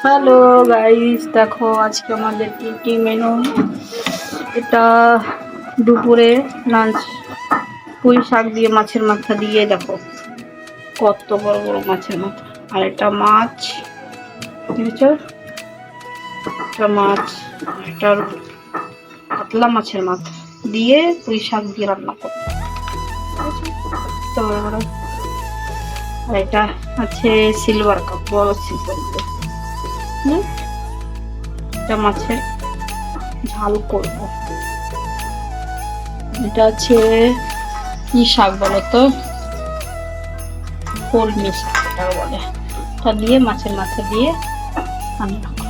Hello guys, দেখো আজকে আমাদের কি কি মেনু। এটা দুপুরে লাঞ্চ, পুঁই শাক দিয়ে মাছের মাথা দিয়ে, দেখো কত বড় বড় মাছের মাথা। আর এটা মাছ, দেখেছো, এটা মাছ, এটা পাতলা মাছের মাথা দিয়ে পুঁই শাক দিয়ে রান্না করো। আর এটা আছে সিলভার কাপ, বড় সিলভার। এটা মাছের ঝাল করবো। এটা আছে কি শাক বলো তো, কলমি শাক এটা বলে। এটা দিয়ে মাছের মাথা দিয়ে রান্না করবো।